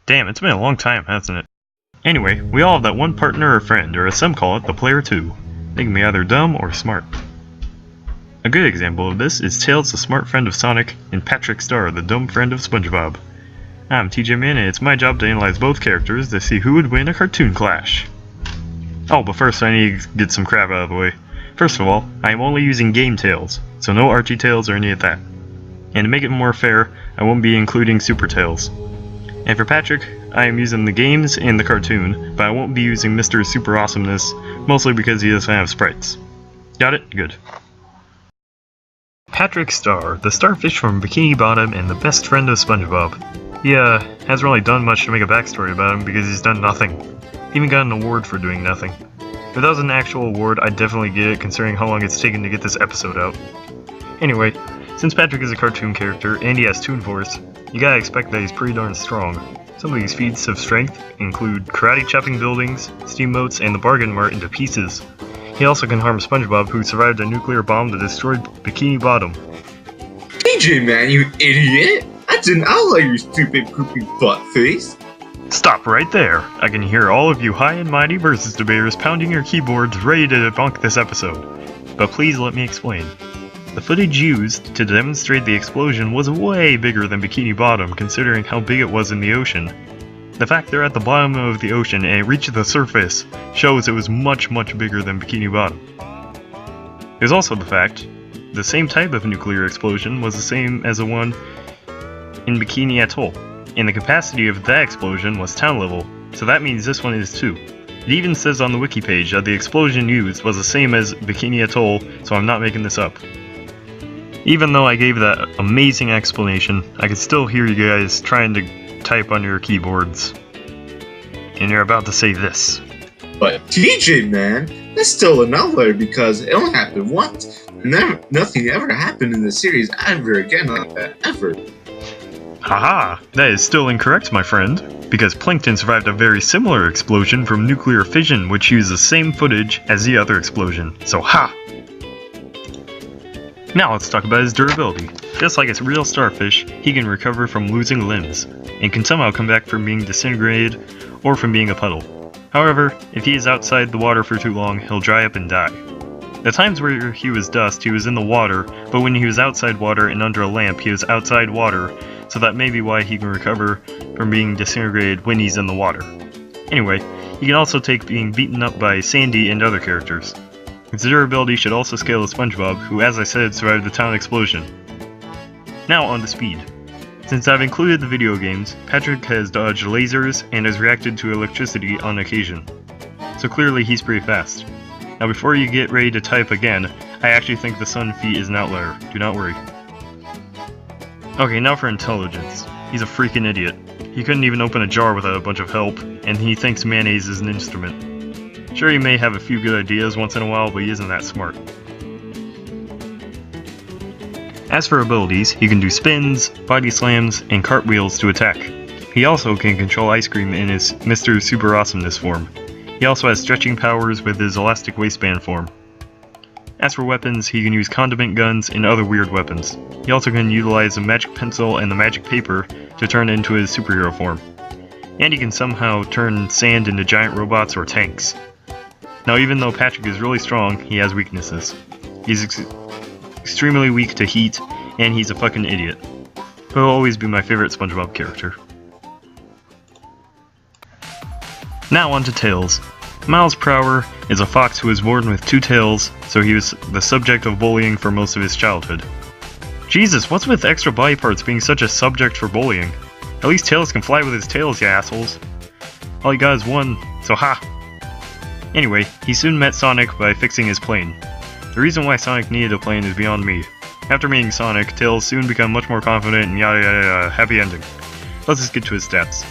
Damn, it's been a long time, hasn't it? Anyway, we all have that one partner or friend, or as some call it, the player 2. They can be either dumb or smart. A good example of this is Tails, the smart friend of Sonic, and Patrick Starr, the dumb friend of Spongebob. I'm TJ Man, and it's my job to analyze both characters to see who would win a cartoon clash. Oh, but first I need to get some crap out of the way. First of all, I am only using game Tails, so no Archie Tails or any of that. And to make it more fair, I won't be including Super Tails. And for Patrick, I am using the games and the cartoon, but I won't be using Mr. Super Awesomeness, mostly because he doesn't have sprites. Got it? Good. Patrick Starr, the starfish from Bikini Bottom and the best friend of Spongebob. He hasn't really done much to make a backstory about him because he's done nothing. He even got an award for doing nothing. If that was an actual award, I'd definitely get it considering how long it's taken to get this episode out. Anyway, since Patrick is a cartoon character and he has Toon Force, you gotta expect that he's pretty darn strong. Some of these feats of strength include karate chopping buildings, steamboats, and the bargain mart into pieces. He also can harm SpongeBob, who survived a nuclear bomb that destroyed Bikini Bottom. TJ Man, you idiot! I didn't outlaw you stupid poopy butt face! Stop right there! I can hear all of you high and mighty versus debaters pounding your keyboards ready to debunk this episode. But please let me explain. The footage used to demonstrate the explosion was way bigger than Bikini Bottom considering how big it was in the ocean. The fact they're at the bottom of the ocean and it reached the surface shows it was much bigger than Bikini Bottom. There's also the fact the same type of nuclear explosion was the same as the one in Bikini Atoll, and the capacity of that explosion was town level, so that means this one is too. It even says on the wiki page that the explosion used was the same as Bikini Atoll, so I'm not making this up. Even though I gave that amazing explanation, I could still hear you guys trying to type on your keyboards. And you're about to say this. But TJ Man, that's still an outlier because it only happened once. Nothing ever happened in the series ever again like that, ever. Haha, that is still incorrect, my friend, because Plankton survived a very similar explosion from nuclear fission which used the same footage as the other explosion, so ha! Now let's talk about his durability. Just like a real starfish, he can recover from losing limbs, and can somehow come back from being disintegrated or from being a puddle. However, if he is outside the water for too long, he'll dry up and die. The times where he was dust, he was in the water, but when he was outside water and under a lamp, he was outside water, so that may be why he can recover from being disintegrated when he's in the water. Anyway, he can also take being beaten up by Sandy and other characters. His durability should also scale to SpongeBob, who as I said survived the town explosion. Now on to speed. Since I've included the video games, Patrick has dodged lasers and has reacted to electricity on occasion. So clearly he's pretty fast. Now before you get ready to type again, I actually think the sun feat is an outlier, do not worry. Okay, now for intelligence. He's a freaking idiot. He couldn't even open a jar without a bunch of help, and he thinks mayonnaise is an instrument. Sure, he may have a few good ideas once in a while, but he isn't that smart. As for abilities, he can do spins, body slams, and cartwheels to attack. He also can control ice cream in his Mr. Super Awesomeness form. He also has stretching powers with his elastic waistband form. As for weapons, he can use condiment guns and other weird weapons. He also can utilize the magic pencil and the magic paper to turn into his superhero form. And he can somehow turn sand into giant robots or tanks. Now even though Patrick is really strong, he has weaknesses. He's extremely weak to heat, and he's a fucking idiot. But he'll always be my favorite SpongeBob character. Now on to Tails. Miles Prower is a fox who was born with two tails, so he was the subject of bullying for most of his childhood. Jesus, what's with extra body parts being such a subject for bullying? At least Tails can fly with his tails, you assholes. All he got is one, so ha! Anyway, he soon met Sonic by fixing his plane. The reason why Sonic needed a plane is beyond me. After meeting Sonic, Tails soon became much more confident and yada yada yada, happy ending. Let's just get to his stats.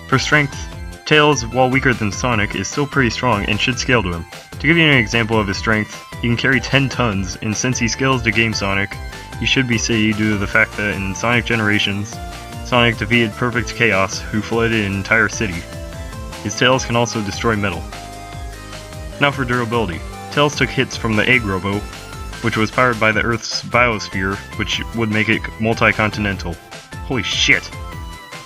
For strength, Tails, while weaker than Sonic, is still pretty strong and should scale to him. To give you an example of his strength, he can carry 10 tons, and since he scales to Game Sonic, he should be safe due to the fact that in Sonic Generations, Sonic defeated Perfect Chaos, who flooded an entire city. His tails can also destroy metal. Now for durability. Tails took hits from the Egg Robo, which was powered by the Earth's biosphere, which would make it multi-continental. Holy shit!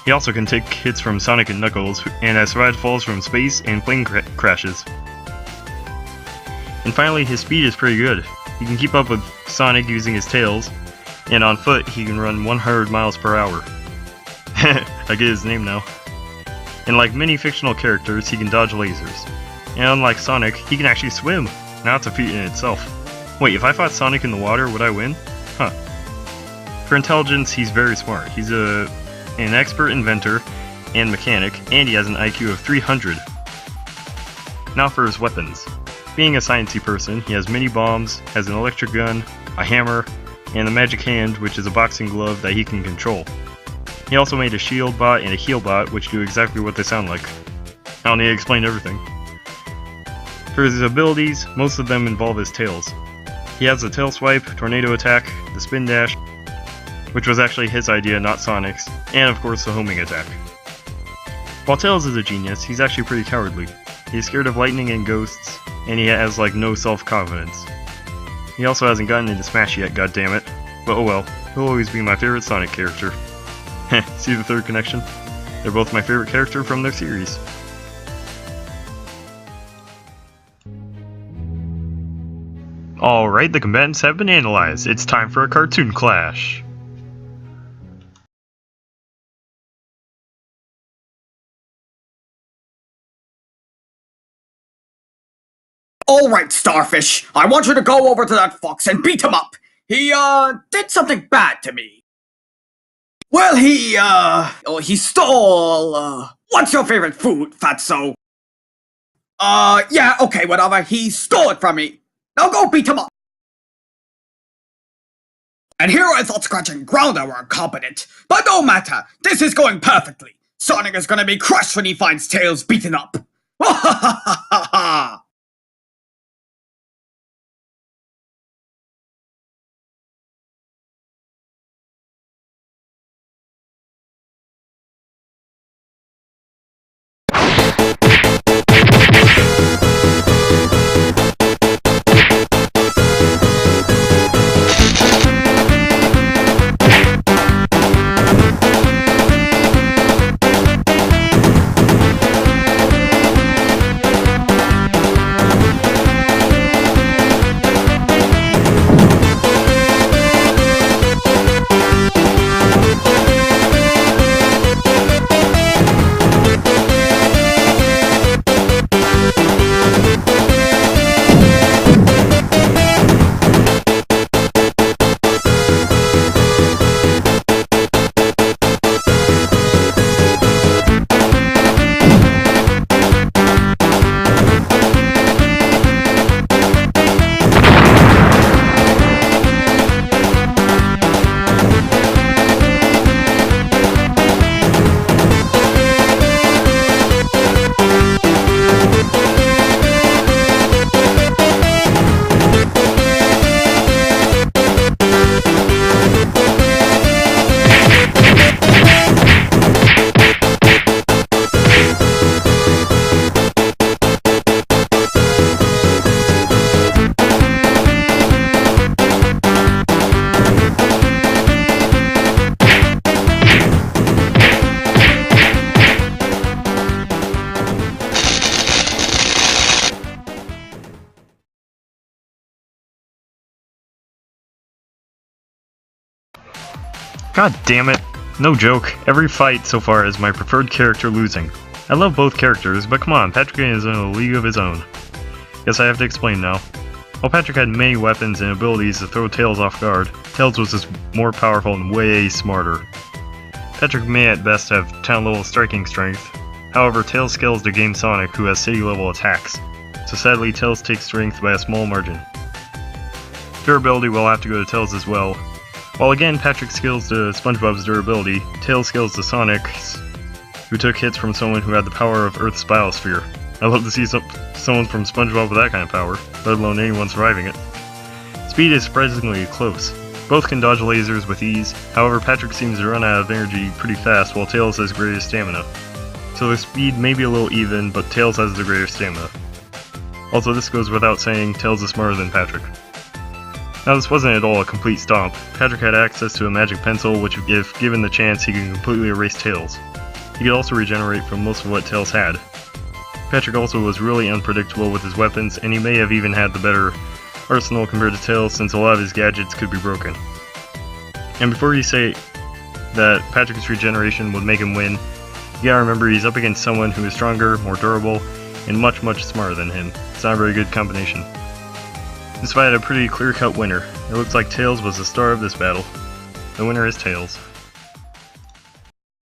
He also can take hits from Sonic and Knuckles, and has survived falls from space and plane crashes. And finally, his speed is pretty good. He can keep up with Sonic using his tails, and on foot he can run 100 miles per hour. I get his name now. And like many fictional characters, he can dodge lasers. And unlike Sonic, he can actually swim. Now it's a feat in itself. Wait, if I fought Sonic in the water, would I win? Huh. For intelligence, he's very smart. He's an expert inventor and mechanic, and he has an IQ of 300. Now for his weapons. Being a sciencey person, he has mini bombs, has an electric gun, a hammer, and the magic hand, which is a boxing glove that he can control. He also made a shield bot and a heal bot, which do exactly what they sound like. I don't need to explain everything. For his abilities, most of them involve his tails. He has the tail swipe, tornado attack, the spin dash, which was actually his idea, not Sonic's, and of course the homing attack. While Tails is a genius, he's actually pretty cowardly. He's scared of lightning and ghosts, and he has like no self-confidence. He also hasn't gotten into Smash yet, goddammit. But oh well, he'll always be my favorite Sonic character. Heh, see the third connection? They're both my favorite character from their series. Alright, the combatants have been analyzed. It's time for a cartoon clash. Alright, Starfish, I want you to go over to that fox and beat him up. He, did something bad to me. Well, he stole, what's your favorite food, Fatso? Yeah, okay, whatever, he stole it from me. Now go beat him up. And here I thought Scratch and Grounder were incompetent, but no matter, this is going perfectly. Sonic is gonna be crushed when he finds Tails beaten up. Ha ha ha ha ha! God damn it. No joke, every fight so far is my preferred character losing. I love both characters, but come on, Patrick is in a league of his own. Guess I have to explain now. While Patrick had many weapons and abilities to throw Tails off guard, Tails was just more powerful and way smarter. Patrick may at best have town level striking strength, however Tails scales to game Sonic, who has city level attacks, so sadly Tails takes strength by a small margin. Durability will have to go to Tails as well. While again Patrick scales to Spongebob's durability, Tails scales to Sonic's, who took hits from someone who had the power of Earth's biosphere. I'd love to see someone from Spongebob with that kind of power, let alone anyone surviving it. Speed is surprisingly close. Both can dodge lasers with ease, however Patrick seems to run out of energy pretty fast while Tails has greater stamina. So their speed may be a little even, but Tails has the greater stamina. Also, this goes without saying, Tails is smarter than Patrick. Now this wasn't at all a complete stomp. Patrick had access to a magic pencil which if given the chance he could completely erase Tails. he could also regenerate from most of what Tails had. Patrick also was really unpredictable with his weapons, and he may have even had the better arsenal compared to Tails since a lot of his gadgets could be broken. And before you say that Patrick's regeneration would make him win, you gotta remember he's up against someone who is stronger, more durable, and much smarter than him. It's not a very good combination. This fight had a pretty clear-cut winner. It looks like Tails was the star of this battle. The winner is Tails.